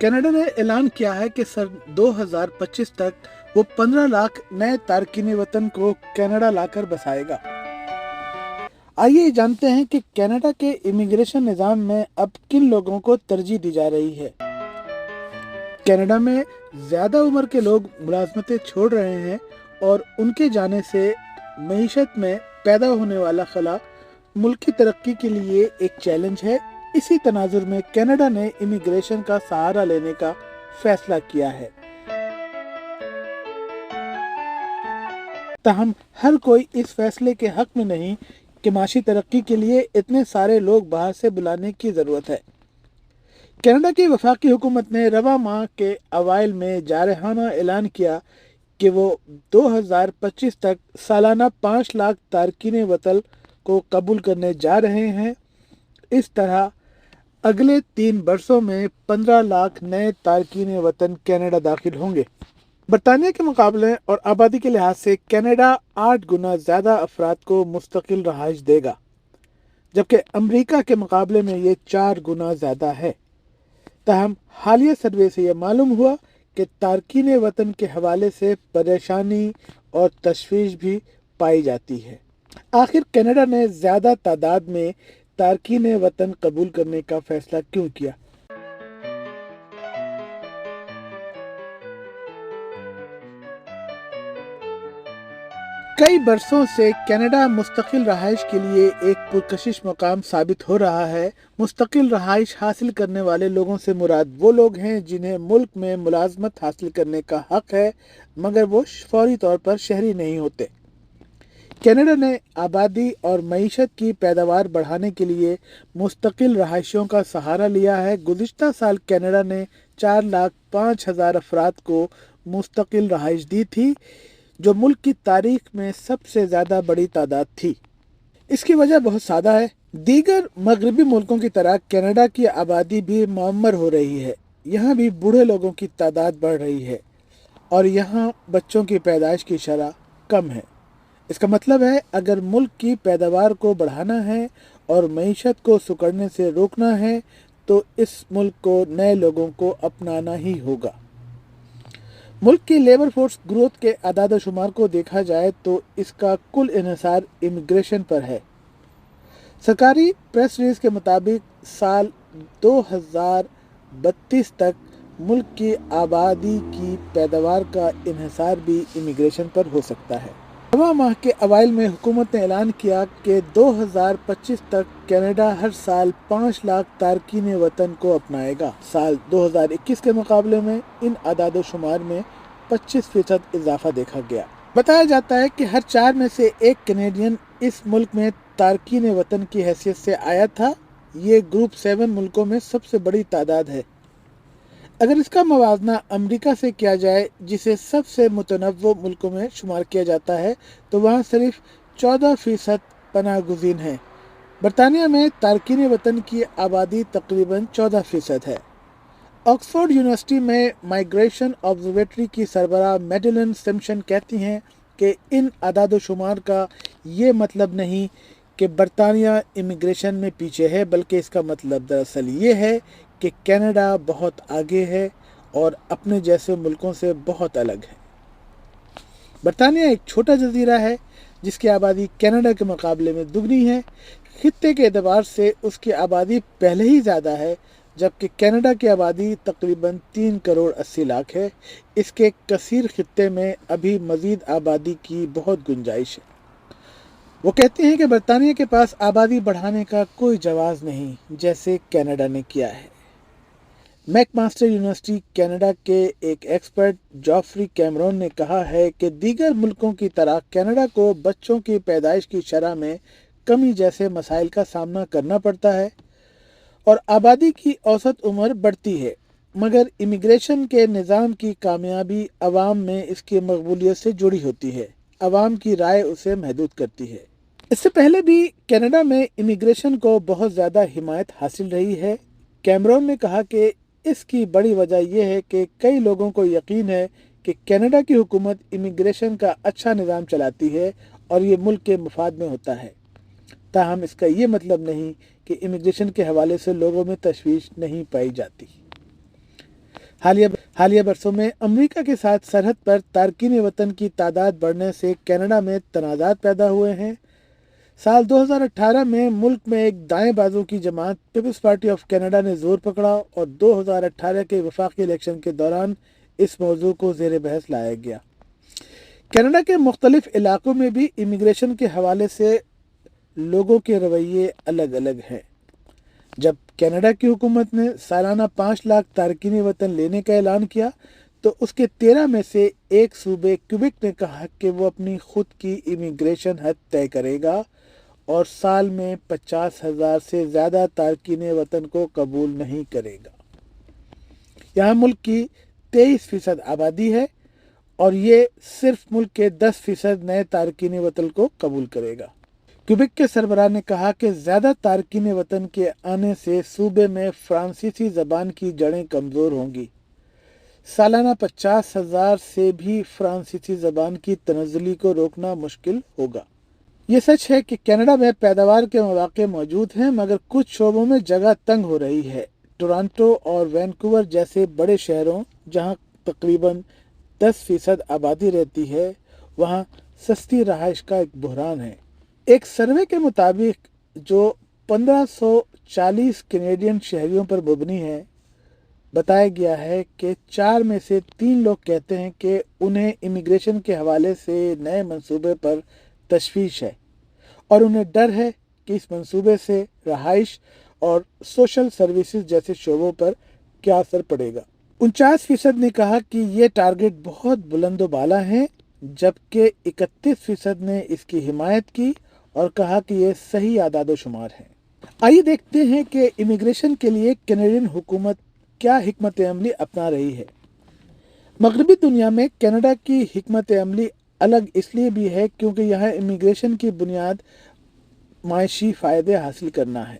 Canada ने ऐलान किया है कि सन 2025 तक वो 15 लाख नए तारकीन वतन को कनाडा लाकर बसाएगा। आइए जानते हैं कि कनाडा के इमिग्रेशन निज़ाम में अब किन लोगों को तरजीह दी जा रही है। कनाडा में ज़्यादा उम्र के लोग मुलाजमतें छोड़ रहे हैं और उनके जाने से मईशत में पैदा होने वाला खला मुल्क की तरक्की के लिए एक चैलेंज है। इसी तनाजुर में कनाडा ने इमिग्रेशन का सहारा लेने का फैसला किया है। ताहम हर कोई इस फैसले के हक में नहीं कि माशी तरक्की के लिए इतने सारे लोग बाहर से बुलाने की ज़रूरत है। कनाडा की वफाकी हुकूमत ने रवा माह के अवाइल में जारहाना ऐलान किया कि वो 2025 तक सालाना 5 लाख तारकीन वतन को कबूल करने जा रहे हैं। इस तरह अगले 3 वर्षों में 15 लाख नए तारकीन वतन कनाडा दाखिल होंगे। बरतानिया के मुकाबले और आबादी के लिहाज से कनाडा 8 गुना ज़्यादा अफराद को मुस्तकिल रहाइश देगा, जबकि अमेरिका के मुकाबले में ये 4 गुना ज़्यादा है। ताहम हालिया सर्वे से यह मालूम हुआ कि तारकीन वतन के हवाले से परेशानी और तशवीश भी पाई जाती है। आखिर कनाडा ने ज़्यादा तादाद में तारकीन वतन कबूल करने का फैसला क्यों किया? कई बरसों से कनाडा मुस्तकिल रहाइश के लिए एक पुरकशिश मकाम साबित हो रहा है। मुस्तकिल रहाइश हासिल करने वाले लोगों से मुराद वो लोग हैं जिन्हें मुल्क में मुलाजमत हासिल करने का हक है, मगर वो फौरी तौर पर शहरी नहीं होते। कनाडा ने आबादी और मईशत की पैदावार बढ़ाने के लिए मुस्तकिल रहायशियों का सहारा लिया है। गुज़िश्ता साल कनाडा ने 4,05,000 अफराद को मुस्तकिल रहाइश दी थी, जो मुल्क की तारीख में सबसे ज़्यादा बड़ी तादाद थी। इसकी वजह बहुत सादा है। दीगर मगरबी मुल्कों की तरह कनाडा की आबादी भी मुअम्मर हो रही है। यहाँ भी बूढ़े लोगों की तादाद बढ़ रही है और यहाँ बच्चों की पैदाइश की शरह कम है। इसका मतलब है अगर मुल्क की पैदावार को बढ़ाना है और मईशत को सुकड़ने से रोकना है तो इस मुल्क को नए लोगों को अपनाना ही होगा। मुल्क की लेबर फोर्स ग्रोथ के आदाद शुमार को देखा जाए तो इसका कुल इन्हिसार इमिग्रेशन पर है। सरकारी प्रेस रिलीज के मुताबिक साल 2032 तक मुल्क की आबादी की पैदावार का इन्हिसार भी इमिग्रेशन पर हो सकता है। रवा माह के अवाइल में हुकूमत ने ऐलान किया कि 2025 तक कनाडा हर साल 5 लाख तारकीन वतन को अपनाएगा। साल 2021 के मुकाबले में इन आदाद शुमार में 25% इजाफा देखा गया। बताया जाता है कि हर 4 में से एक कैनेडियन इस मुल्क में तारकीन वतन की हैसियत से आया था। ये ग्रुप 7 मुल्कों में सबसे बड़ी तादाद है। अगर इसका मवाजना अमेरिका से किया जाए, जिसे सबसे मुतनव्वो मुल्कों में शुमार किया जाता है, तो वहाँ सिर्फ 14% पनाह गुज़ीन है। बरतानिया में तारकीन वतन की आबादी तकरीबन 14% है। ऑक्सफोर्ड यूनिवर्सिटी में माइग्रेशन ऑब्जर्वेटरी की सरबराह मेडेलिन सिम्पसन कहती हैं कि इन आदाद शुमार का ये मतलब नहीं कि बरतानिया इमिग्रेशन में पीछे है, बल्कि इसका मतलब दरअसल ये है कि कनाडा बहुत आगे है और अपने जैसे मुल्कों से बहुत अलग है। बरतानिया एक छोटा जजीरा है जिसकी आबादी कनाडा के मुकाबले में दुगनी है। खित्ते के एतबार से उसकी आबादी पहले ही ज़्यादा है, जबकि कनाडा की आबादी तकरीबन 3 करोड़ 80 लाख है। इसके कसीर खित्ते में अभी मज़ीद आबादी की बहुत गुंजाइश है। वो कहते हैं कि बरतानिया के पास आबादी बढ़ाने का कोई जवाज़ नहीं, जैसे कनाडा ने किया है। मैकमास्टर यूनिवर्सिटी कनाडा के एक एक्सपर्ट जॉफ्री कैमरॉन ने कहा है कि दीगर मुल्कों की तरह कनाडा को बच्चों की पैदाइश की शरह में कमी जैसे मसाइल का सामना करना पड़ता है और आबादी की औसत उम्र बढ़ती है, मगर इमिग्रेशन के निज़ाम की कामयाबी अवाम में इसकी मकबूलियत से जुड़ी होती है। अवाम की राय उसे महदूद करती है। इससे पहले भी कनाडा में इमिग्रेशन को बहुत ज़्यादा हिमायत हासिल रही है। कैमरॉन ने कहा कि इसकी बड़ी वजह यह है कि कई लोगों को यकीन है कि कनाडा की हुकूमत इमिग्रेशन का अच्छा निज़ाम चलाती है और ये मुल्क के मफाद में होता है। ताहम इसका ये मतलब नहीं कि इमिग्रेशन के हवाले से लोगों में तशवीश नहीं पाई जाती। حالیہ برسوں میں امریکہ کے ساتھ سرحد پر تارکین وطن کی تعداد بڑھنے سے کینیڈا میں تنازعات پیدا ہوئے ہیں۔ سال 2018 میں ملک میں ایک دائیں بازو کی جماعت پیپلز پارٹی آف کینیڈا نے زور پکڑا اور 2018 کے وفاقی الیکشن کے دوران اس موضوع کو زیر بحث لایا گیا۔ کینیڈا کے مختلف علاقوں میں بھی امیگریشن کے حوالے سے لوگوں کے رویے الگ الگ ہیں۔ جب کینیڈا کی حکومت نے سالانہ 5 لاکھ تارکین وطن لینے کا اعلان کیا تو اس کے 13 میں سے ایک صوبے کیوبیک نے کہا کہ وہ اپنی خود کی امیگریشن حد طے کرے گا اور سال میں 50,000 سے زیادہ تارکین وطن کو قبول نہیں کرے گا۔ یہاں ملک کی 23% آبادی ہے اور یہ صرف ملک کے 10% نئے تارکین وطن کو قبول کرے گا۔ کیوبیک کے سربراہ نے کہا کہ زیادہ تارکین وطن کے آنے سے صوبے میں فرانسیسی زبان کی جڑیں کمزور ہوں گی۔ سالانہ 50,000 سے بھی فرانسیسی زبان کی تنزلی کو روکنا مشکل ہوگا۔ یہ سچ ہے کہ کینیڈا میں پیداوار کے مواقع موجود ہیں، مگر کچھ شعبوں میں جگہ تنگ ہو رہی ہے۔ ٹورانٹو اور وینکوور جیسے بڑے شہروں جہاں تقریباً 10% آبادی رہتی ہے، وہاں سستی رہائش کا ایک بحران ہے۔ ایک سروے کے مطابق جو 1540 کینیڈین شہریوں پر مبنی ہے، بتایا گیا ہے کہ 4 میں سے 3 لوگ کہتے ہیں کہ انہیں امیگریشن کے حوالے سے نئے منصوبے پر تشویش ہے اور انہیں ڈر ہے کہ اس منصوبے سے رہائش اور سوشل سروسز جیسے شعبوں پر کیا اثر پڑے گا۔ 49% نے کہا کہ یہ ٹارگٹ بہت بلند و بالا ہیں، جبکہ 31% نے اس کی حمایت کی اور کہا کہ یہ صحیح اعداد و شمار ہیں۔ آئیے دیکھتے ہیں کہ امیگریشن کے لیے کینیڈین حکومت کیا حکمت عملی اپنا رہی ہے۔ مغربی دنیا میں کینیڈا کی حکمت عملی الگ اس لیے بھی ہے کیونکہ یہاں امیگریشن کی بنیاد معاشی فائدے حاصل کرنا ہے،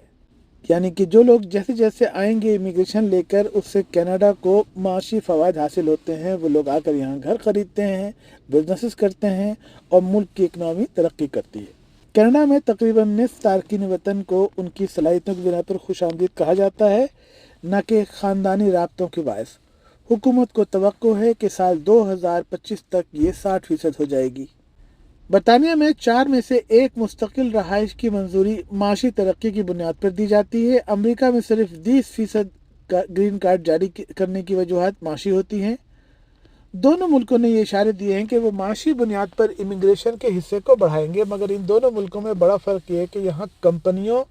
یعنی کہ جو لوگ جیسے جیسے آئیں گے امیگریشن لے کر، اس سے کینیڈا کو معاشی فوائد حاصل ہوتے ہیں۔ وہ لوگ آ کر یہاں گھر خریدتے ہیں، بزنسز کرتے ہیں اور ملک کی اکنامی ترقی کرتی ہے۔ کینیڈا میں تقریباً نصف تارکین وطن کو ان کی صلاحیتوں کی بنا پر خوش آمدید کہا جاتا ہے، نہ کہ خاندانی رابطوں کے باعث۔ حکومت کو توقع ہے کہ سال 2025 تک یہ 60% ہو جائے گی۔ برطانیہ میں 4 میں سے 1 مستقل رہائش کی منظوری معاشی ترقی کی بنیاد پر دی جاتی ہے۔ امریکہ میں صرف 20% گرین کارڈ جاری کرنے کی وجوہات معاشی ہوتی ہیں۔ دونوں ملکوں نے یہ اشارے دیے ہیں کہ وہ معاشی بنیاد پر امیگریشن کے حصے کو بڑھائیں گے، مگر ان دونوں ملکوں میں بڑا فرق یہ ہے کہ یہاں کمپنیوں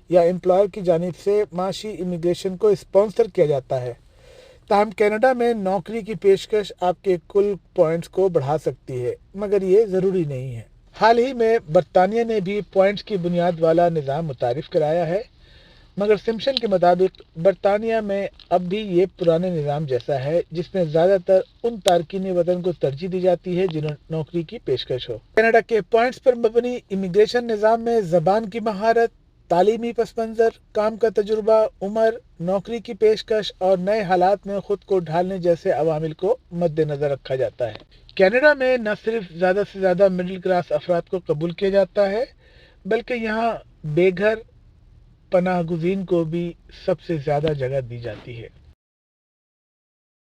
یا امپلائر کی جانب سے معاشی امیگریشن کو اسپانسر کیا جاتا ہے۔ تاہم کینیڈا میں نوکری کی پیشکش آپ کے کل پوائنٹس کو بڑھا سکتی ہے، مگر یہ ضروری نہیں ہے۔ حال ہی میں برطانیہ نے بھی پوائنٹس کی بنیاد والا نظام متعارف کرایا ہے، مگر سمپسن کے مطابق برطانیہ میں اب بھی یہ پرانے نظام جیسا ہے، جس میں زیادہ تر ان تارکین وطن کو ترجیح دی جاتی ہے جنہوں نوکری کی پیشکش ہو۔ کینیڈا کے پوائنٹس پر مبنی امیگریشن نظام میں زبان کی مہارت، تعلیمی پس منظر، کام کا تجربہ، عمر، نوکری کی پیشکش اور نئے حالات میں خود کو ڈھالنے جیسے عوامل کو مد نظر رکھا جاتا ہے۔ کینیڈا میں نہ صرف زیادہ سے زیادہ مڈل کلاس افراد کو قبول کیا جاتا ہے، بلکہ یہاں بے گھر پناہ گزین کو بھی سب سے زیادہ جگہ دی جاتی ہے۔